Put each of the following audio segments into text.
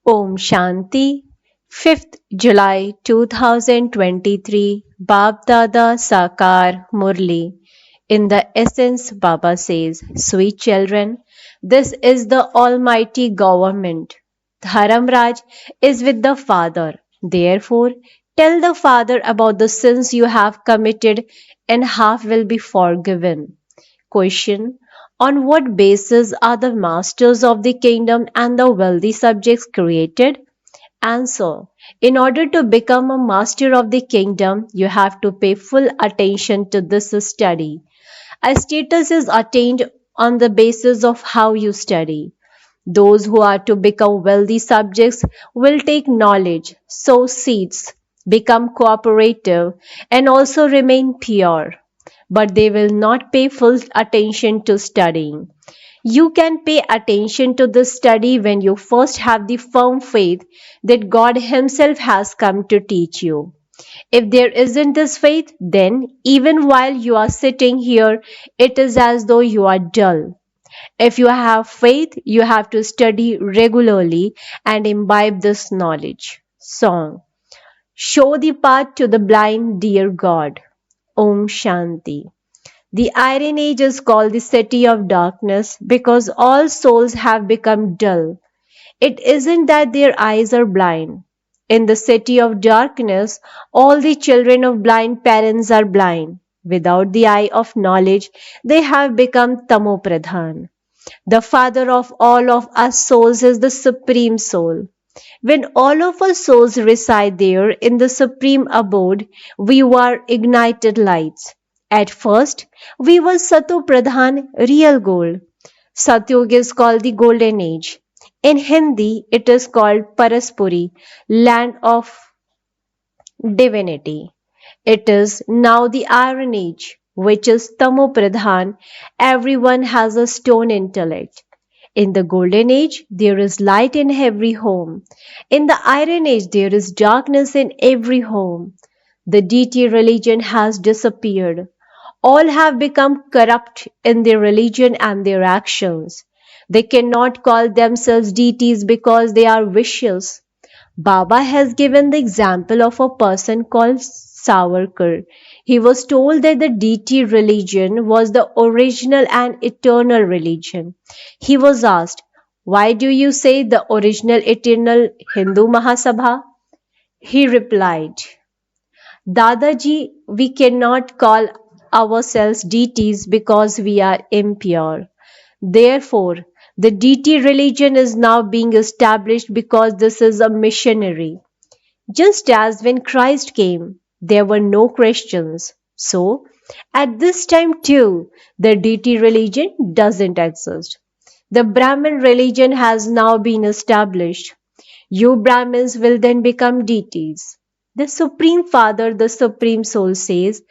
Om Shanti, 5th July 2023, Baapdada Sakar Murli. In the essence, Baba says, Sweet children, this is the Almighty Government. Dharamraj is with the Father. Therefore, tell the Father about the sins you have committed, and half will be forgiven. Question: on what basis are the masters of the kingdom and the wealthy subjects created? Answer: in order to become a master of the kingdom, you have to pay full attention to this study. A status is attained on the basis of how you study. Those who are to become wealthy subjects will take knowledge, sow seeds, become cooperative, and also remain pure. But they will not pay full attention to studying. You can pay attention to the study when you first have the firm faith that God Himself has come to teach you. If there isn't this faith, then even while you are sitting here, it is as though you are dull. If you have faith, you have to study regularly and imbibe this knowledge. Song: show the path to the blind, dear God. Om Shanti. The Iron Age is called the city of darkness because all souls have become dull. It isn't that their eyes are blind. In the city of darkness, all the children of blind parents are blind. Without the eye of knowledge, they have become tamopradhan. The father of all of us souls is the supreme soul. When all of our souls reside there in the supreme abode, we were ignited lights. At first, we were Sato Pradhan, real gold. Satyug is called the golden age. In Hindi, it is called Paraspuri, land of divinity. It is now the Iron Age, which is Tamo Pradhan. Everyone has a stone intellect. In the Golden Age, there is light in every home. In the Iron Age, there is darkness in every home. The deity religion has disappeared. All have become corrupt in their religion and their actions. They cannot call themselves deities because they are vicious. Baba has given the example of a person called Savarkar. He was told that the deity religion was the original and eternal religion. He was asked, why do you say the original eternal Hindu Mahasabha? He replied, Dadaji, we cannot call ourselves deities because we are impure. Therefore, the deity religion is now being established because this is a missionary. Just as when Christ came, there were no Christians. So, at this time too, the deity religion doesn't exist. The Brahmin religion has now been established. You Brahmins will then become deities. The Supreme Father, the Supreme Soul says,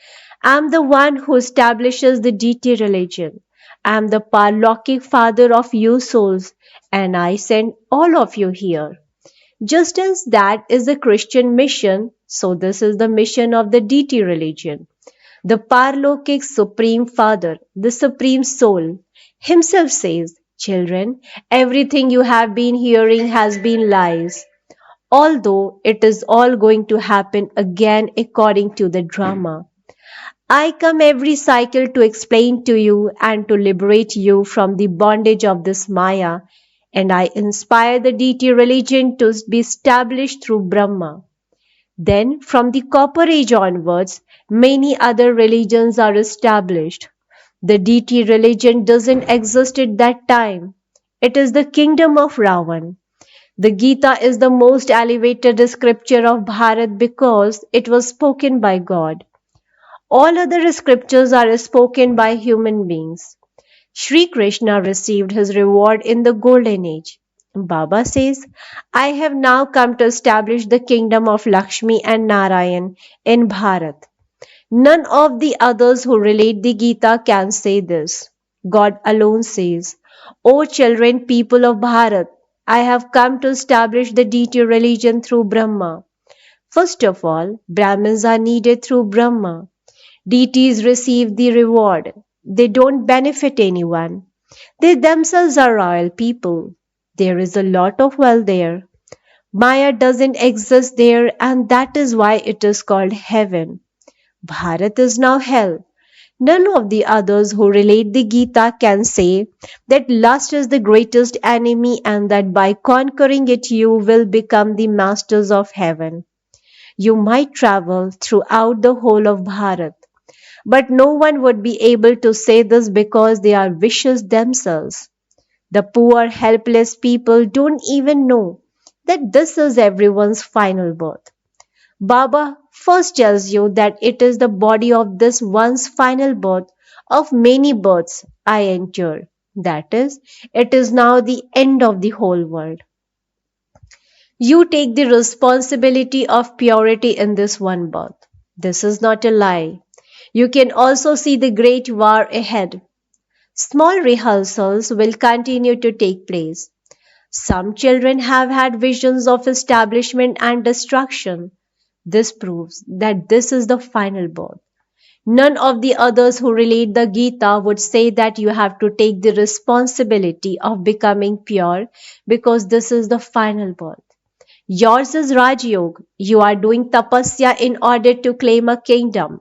I am the one who establishes the deity religion. I am the Parlokik Father of you souls, and I send all of you here. Just as that is the Christian mission, so this is the mission of the deity religion. The Parlokik Supreme Father, the Supreme Soul, himself says, Children, everything you have been hearing has been lies, although it is all going to happen again according to the drama. I come every cycle to explain to you and to liberate you from the bondage of this Maya, and I inspire the deity religion to be established through Brahma. Then, from the Copper Age onwards, many other religions are established. The deity religion doesn't exist at that time. It is the kingdom of Ravan. The Gita is the most elevated scripture of Bharat because it was spoken by God. All other scriptures are spoken by human beings. Sri Krishna received his reward in the Golden Age. Baba says, I have now come to establish the kingdom of Lakshmi and Narayan in Bharat. None of the others who relate the Gita can say this. God alone says, O children, people of Bharat, I have come to establish the deity religion through Brahma. First of all, Brahmins are needed through Brahma. Deities receive the reward. They don't benefit anyone. They themselves are royal people. There is a lot of wealth there. Maya doesn't exist there, and that is why it is called heaven. Bharat is now hell. None of the others who relate the Gita can say that lust is the greatest enemy and that by conquering it you will become the masters of heaven. You might travel throughout the whole of Bharat, but no one would be able to say this because they are vicious themselves. The poor, helpless people don't even know that this is everyone's final birth. Baba first tells you that it is the body of this one's final birth of many births I enter. That is, it is now the end of the whole world. You take the responsibility of purity in this one birth. This is not a lie. You can also see the great war ahead. Small rehearsals will continue to take place. Some children have had visions of establishment and destruction. This proves that this is the final birth. None of the others who relate the Gita would say that you have to take the responsibility of becoming pure because this is the final birth. Yours is Raj Yoga. You are doing tapasya in order to claim a kingdom.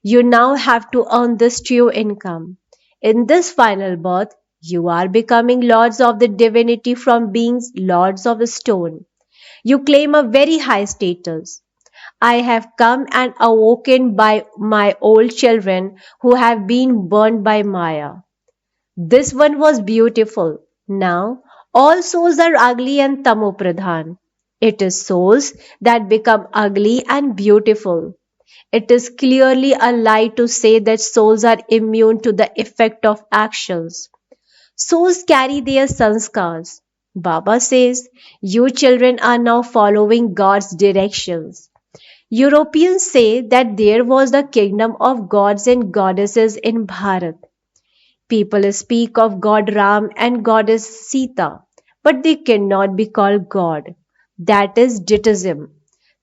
You now have to earn this true income. In this final birth, you are becoming lords of the divinity from being lords of stone. You claim a very high status. I have come and awoken by my old children who have been burned by Maya. This one was beautiful. Now, all souls are ugly and tamopradhan. It is souls that become ugly and beautiful. It is clearly a lie to say that souls are immune to the effect of actions. Souls carry their sanskars. Baba says, you children are now following God's directions. Europeans say that there was the kingdom of gods and goddesses in Bharat. People speak of God Ram and goddess Sita, but they cannot be called God. That is Dittism.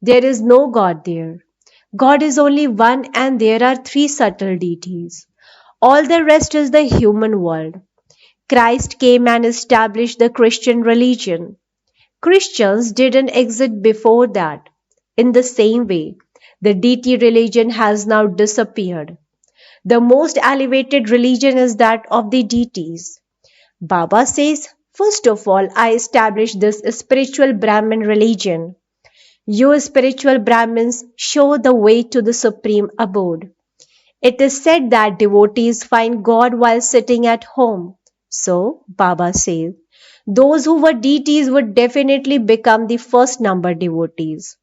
There is no God there. God is only one and there are three subtle deities. All the rest is the human world. Christ came and established the Christian religion. Christians didn't exist before that. In the same way, the deity religion has now disappeared. The most elevated religion is that of the deities. Baba says, first of all, I established this spiritual Brahmin religion. You spiritual Brahmins show the way to the supreme abode. It is said that devotees find God while sitting at home. So, Baba says, those who were deities would definitely become the first number devotees.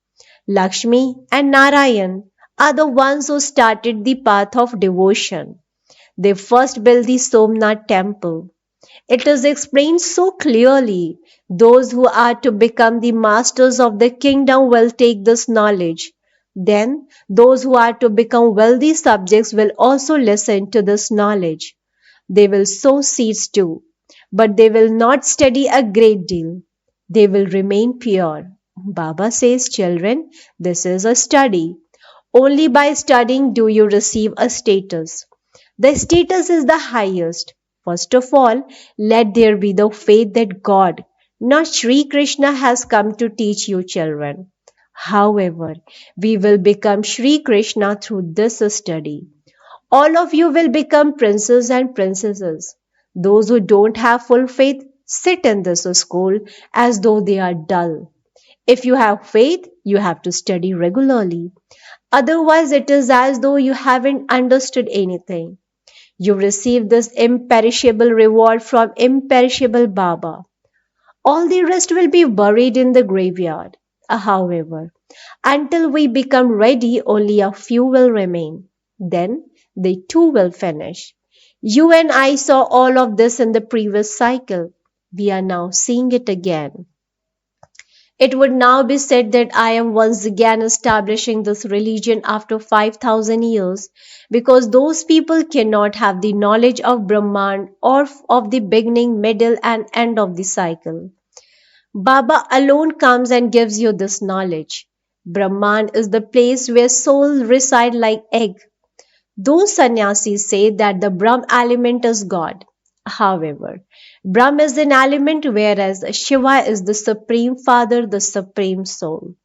Lakshmi and Narayan are the ones who started the path of devotion. They first built the Somnath temple. It is explained so clearly. Those who are to become the masters of the kingdom will take this knowledge. Then, those who are to become wealthy subjects will also listen to this knowledge. They will sow seeds too, but they will not study a great deal. They will remain pure. Baba says, children, this is a study. Only by studying do you receive a status. The status is the highest. First of all, let there be the faith that God, not Sri Krishna, has come to teach you children. However, we will become Sri Krishna through this study. All of you will become princes and princesses. Those who don't have full faith sit in this school as though they are dull. If you have faith, you have to study regularly. Otherwise, it is as though you haven't understood anything. You receive this imperishable reward from imperishable Baba. All the rest will be buried in the graveyard. However, until we become ready, only a few will remain. Then they too will finish. You and I saw all of this in the previous cycle. We are now seeing it again. It would now be said that I am once again establishing this religion after 5,000 years because those people cannot have the knowledge of Brahman or of the beginning, middle, and end of the cycle. Baba alone comes and gives you this knowledge. Brahman is the place where souls reside like egg. Those sannyasis say that the Brahm element is God. However, Brahm is an element whereas Shiva is the supreme father, the supreme soul.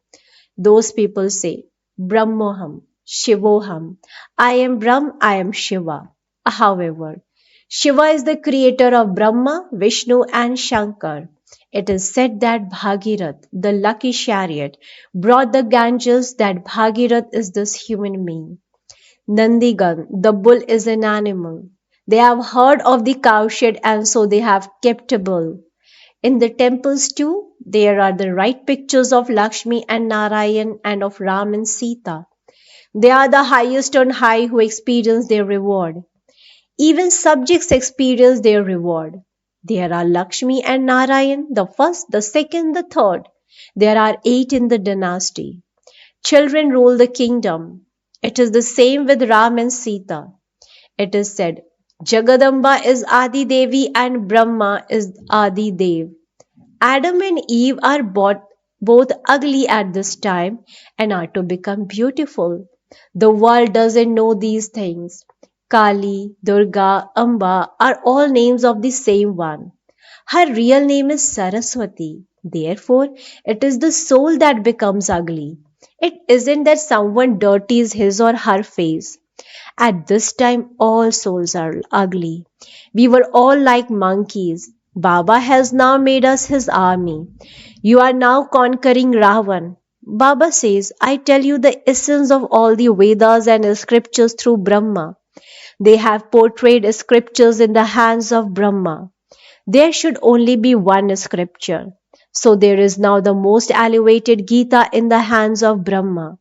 Those people say, Brahmoham, Shivoham. I am Brahm, I am Shiva. However, Shiva is the creator of Brahma, Vishnu, and Shankar. It is said that Bhagirath, the lucky chariot, brought the Ganges, that Bhagirath is this human being. Nandigan, the bull is an animal. They have heard of the cowshed and so they have kept a bull. In the temples too, there are the right pictures of Lakshmi and Narayan and of Ram and Sita. They are the highest on high who experience their reward. Even subjects experience their reward. There are Lakshmi and Narayan, the first, the second, the third. There are 8 in the dynasty. Children rule the kingdom. It is the same with Ram and Sita. It is said, Jagadamba is Adi Devi and Brahma is Adi Dev. Adam and Eve are both ugly at this time and are to become beautiful. The world doesn't know these things. Kali, Durga, Amba are all names of the same one. Her real name is Saraswati. Therefore, it is the soul that becomes ugly. It isn't that someone dirties his or her face. At this time, all souls are ugly. We were all like monkeys. Baba has now made us his army. You are now conquering Ravan. Baba says, I tell you the essence of all the Vedas and scriptures through Brahma. They have portrayed scriptures in the hands of Brahma. There should only be one scripture. So there is now the most elevated Gita in the hands of Brahma.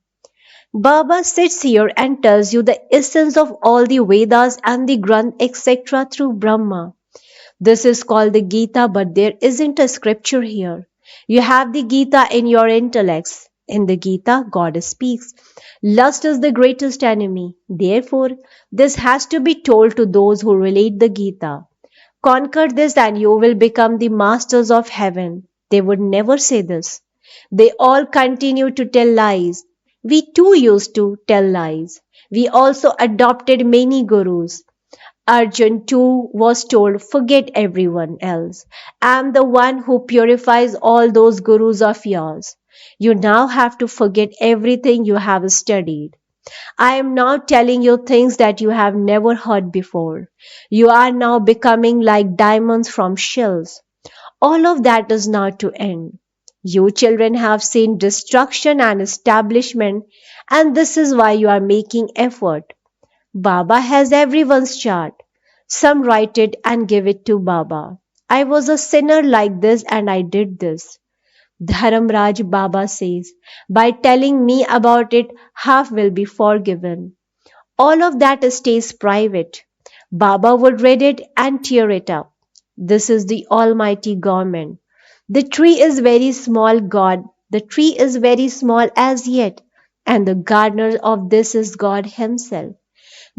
Baba sits here and tells you the essence of all the Vedas and the Granth etc. through Brahma. This is called the Gita, but there isn't a scripture here. You have the Gita in your intellects. In the Gita, God speaks. Lust is the greatest enemy. Therefore, this has to be told to those who relate the Gita. Conquer this and you will become the masters of heaven. They would never say this. They all continue to tell lies. We too used to tell lies. We also adopted many gurus. Arjun too was told, forget everyone else. I am the one who purifies all those gurus of yours. You now have to forget everything you have studied. I am now telling you things that you have never heard before. You are now becoming like diamonds from shells. All of that is now to end. You children have seen destruction and establishment, and this is why you are making effort. Baba has everyone's chart. Some write it and give it to Baba. I was a sinner like this and I did this. Dharamraj Baba says, by telling me about it, half will be forgiven. All of that stays private. Baba would read it and tear it up. This is the almighty government. The tree is very small, God. The tree is very small as yet, and the gardener of this is God Himself.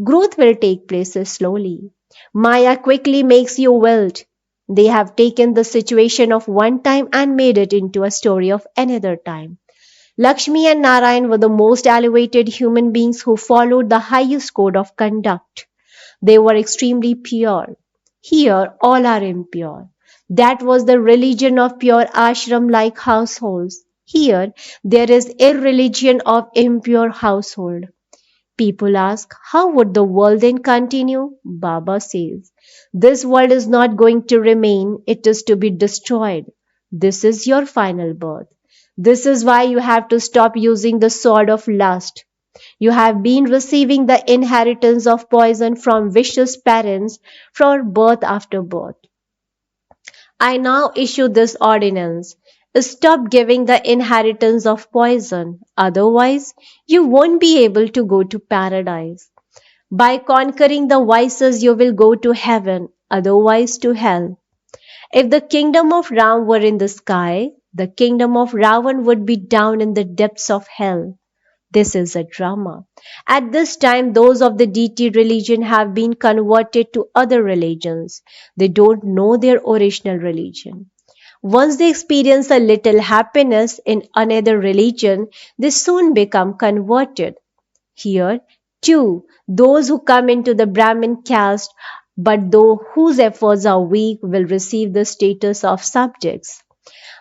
Growth will take place slowly. Maya quickly makes you wilt. They have taken the situation of one time and made it into a story of another time. Lakshmi and Narayan were the most elevated human beings who followed the highest code of conduct. They were extremely pure. Here, all are impure. That was the religion of pure ashram-like households. Here, there is irreligion of impure household. People ask, how would the world then continue? Baba says, this world is not going to remain, it is to be destroyed. This is your final birth. This is why you have to stop using the sword of lust. You have been receiving the inheritance of poison from vicious parents from birth after birth. I now issue this ordinance. Stop giving the inheritance of poison, otherwise, you won't be able to go to paradise. By conquering the vices, you will go to heaven, otherwise, to hell. If the kingdom of Ram were in the sky, the kingdom of Ravan would be down in the depths of hell. This is a drama. At this time, those of the deity religion have been converted to other religions. They don't know their original religion. Once they experience a little happiness in another religion, they soon become converted. Here, too, those who come into the Brahmin caste but those whose efforts are weak will receive the status of subjects.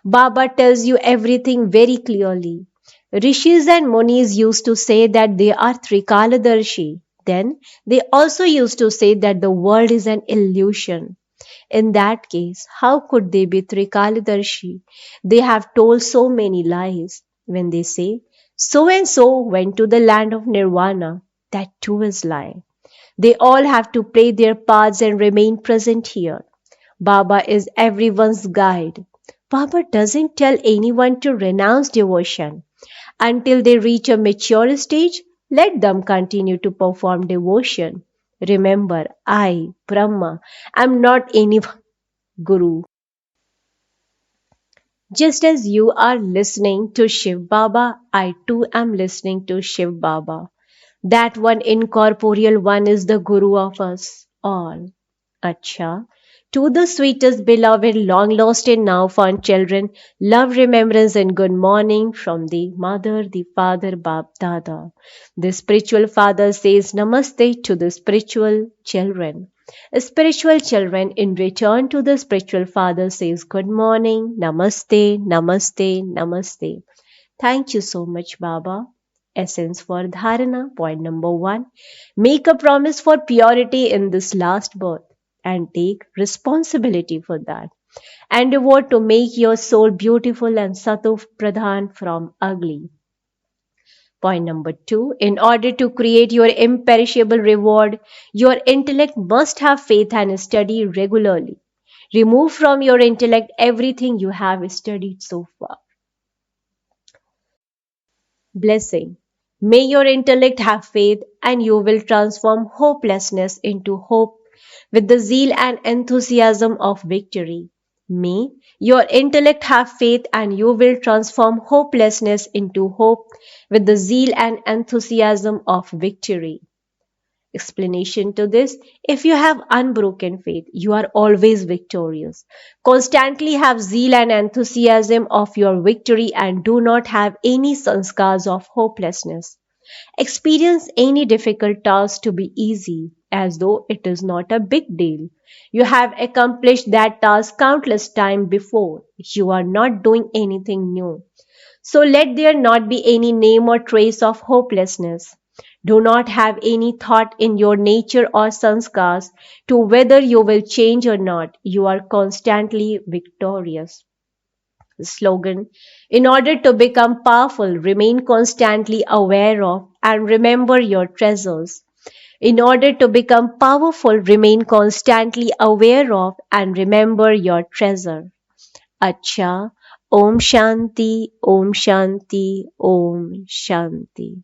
Baba tells you everything very clearly. Rishis and Munis used to say that they are Trikaladarshi. Then they also used to say that the world is an illusion. In that case, how could they be Trikaladarshi? They have told so many lies. When they say, so and so went to the land of Nirvana, that too is lie. They all have to play their parts and remain present here. Baba is everyone's guide. Baba doesn't tell anyone to renounce devotion. Until they reach a mature stage, let them continue to perform devotion. Remember, I, Brahma, am not any guru. Just as you are listening to Shiv Baba, I too am listening to Shiv Baba. That one incorporeal one is the guru of us all. Acha. To the sweetest beloved, long lost and now found children, love, remembrance, and good morning from the mother, the father, Baapdada. The spiritual father says namaste to the spiritual children. Spiritual children in return to the spiritual father says good morning, namaste, namaste, namaste. Thank you so much, Baba. Essence for Dharana. Point number one. Make a promise for purity in this last birth and take responsibility for that. And devote to make your soul beautiful and Sattva Pradhan from ugly. Point number two. In order to create your imperishable reward, your intellect must have faith and study regularly. Remove from your intellect everything you have studied so far. Blessing. May your intellect have faith and you will transform hopelessness into hope with the zeal and enthusiasm of victory. May your intellect have faith and you will transform hopelessness into hope with the zeal and enthusiasm of victory. Explanation to this: if you have unbroken faith, you are always victorious. Constantly have zeal and enthusiasm of your victory and do not have any sanskars of hopelessness. Experience any difficult task to be easy, as though it is not a big deal. You have accomplished that task countless times before. You are not doing anything new. So let there not be any name or trace of hopelessness. Do not have any thought in your nature or sanskars to whether you will change or not. You are constantly victorious. Slogan: in order to become powerful, remain constantly aware of and remember your treasures. In order to become powerful, remain constantly aware of and remember your treasure. Acha. Om Shanti, Om Shanti, Om Shanti.